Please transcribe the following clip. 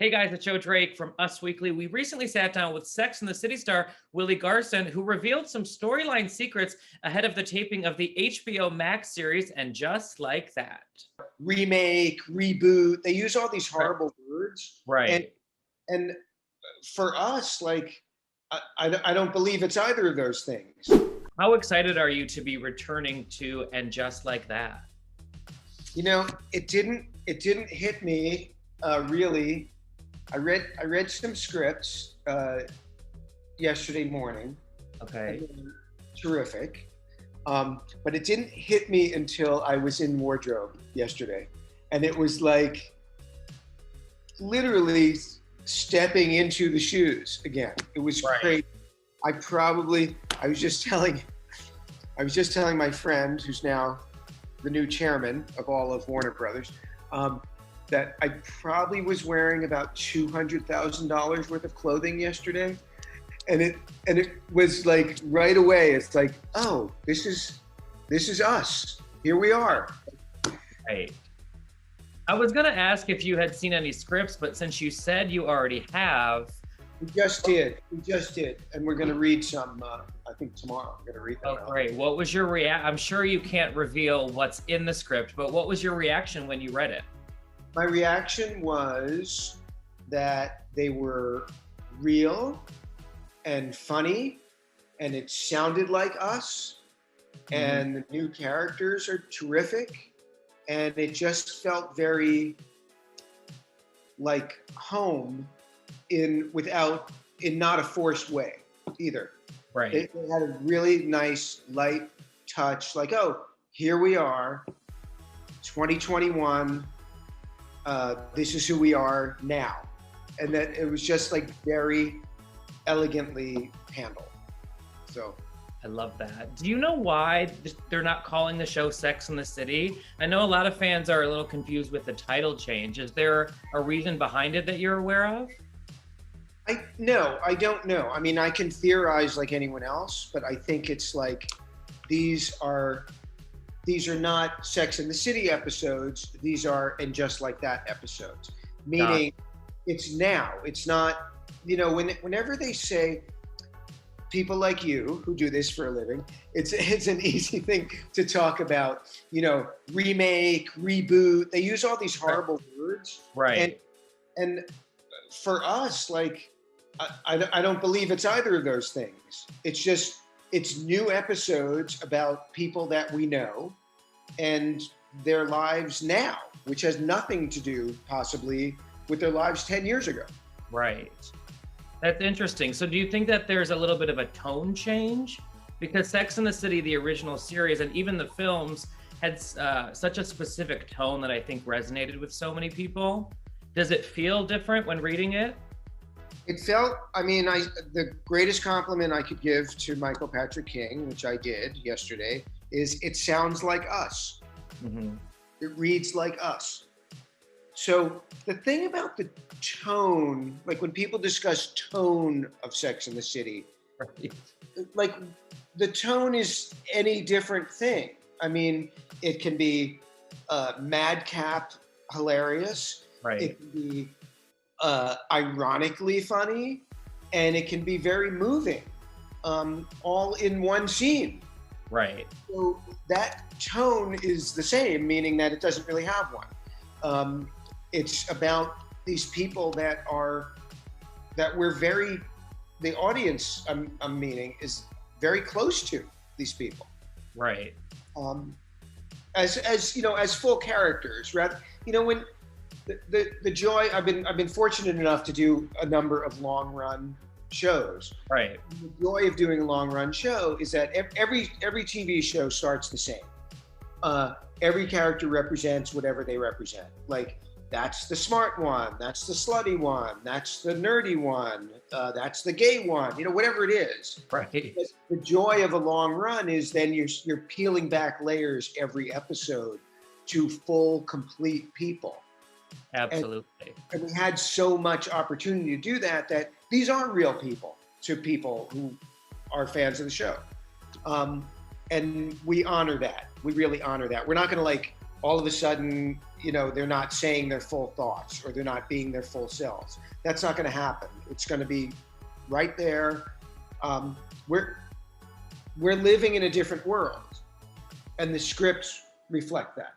Hey guys, it's Joe Drake from Us Weekly. We recently sat down with Sex and the City star Willie Garson, who revealed some storyline secrets ahead of the taping of the HBO Max series, and just like that. Remake, reboot. They use all these Right. horrible words, and Right. and for us, like I don't believe it's either of those things. How excited are you to be returning to and just like that? You know, it didn't hit me really. I read some scripts yesterday morning, and Okay. they were terrific. But it didn't hit me until I was in wardrobe yesterday, and it was like literally stepping into the shoes again. It was Right. crazy. I probably I was just telling my friend who's now the new chairman of all of Warner Brothers um, that I probably was wearing about $200,000 worth of clothing yesterday, and it was like right away. It's like, oh, this is us. Here we are. Right. I was going to ask if you had seen any scripts, but since you said you already have, We just did. We just did, and we're going to read some. I think tomorrow. I'm going to read them oh, out. great. What was your I'm sure you can't reveal what's in the script, but what was your reaction when you read it? My reaction was that they were real and funny, and it sounded like us, Mhm. and the new characters are terrific, and it just felt very like home in not a forced way either. They, Right. they had a really nice light touch, like, oh, here we are, 2021. This is who we are now, and that it was just like very elegantly handled. So I love that. Do you know why they're not calling the show Sex and the City? I know a lot of fans are a little confused with the title change. Is there a reason behind it that you're aware of? I don't know. I mean, I can theorize like anyone else, but I think it's like these are these are not Sex and the City episodes. These are And Just Like That episodes. Got Meaning, it's now. It's not. Whenever they say people like you who do this for a living, it's an easy thing to talk about. Remake, reboot. They use all these Right. horrible words, and Right. and for us, like I don't believe it's either of those things. It's new episodes about people that we know and their lives now, which has nothing to do possibly with their lives 10 years ago. Right. That's interesting. So do you think that there's a little bit of a tone change? Because Sex and the City, the original series, and even the films had such a specific tone that I think resonated with so many people. Does it feel different when reading it? It felt, I mean, the greatest compliment I could give to Michael Patrick King, which I did yesterday, is it sounds like us. Hmm. It reads like us. So the thing about the tone, like when people discuss tone of Sex and the City, Right. like the tone is any different thing. I mean, it can be madcap hilarious. Right. It can be ironically funny, and it can be very moving, all in one scene. Right. So that tone is the same, meaning that it doesn't really have one. It's about these people that we're very, the audience I'm meaning is very close to these people. Right. Um, as full characters, rather, when the joy, I've been fortunate enough to do a number of long run shows. Right. The joy of doing a long run show is that every TV show starts the same. Every character represents whatever they represent. Like, that's the smart one, that's the slutty one, that's the nerdy one, that's the gay one, whatever it is. Right. The joy of a long run is then you're peeling back layers every episode to full, complete people. And, Absolutely. and we had so much opportunity to do that these are real people to people who are fans of the show. And we honor that. We really honor that. We're not going to like all of a sudden, you know, they're not saying their full thoughts or they're not being their full selves. That's not going to happen. It's going to be right there. We're living in a different world, and the scripts reflect that.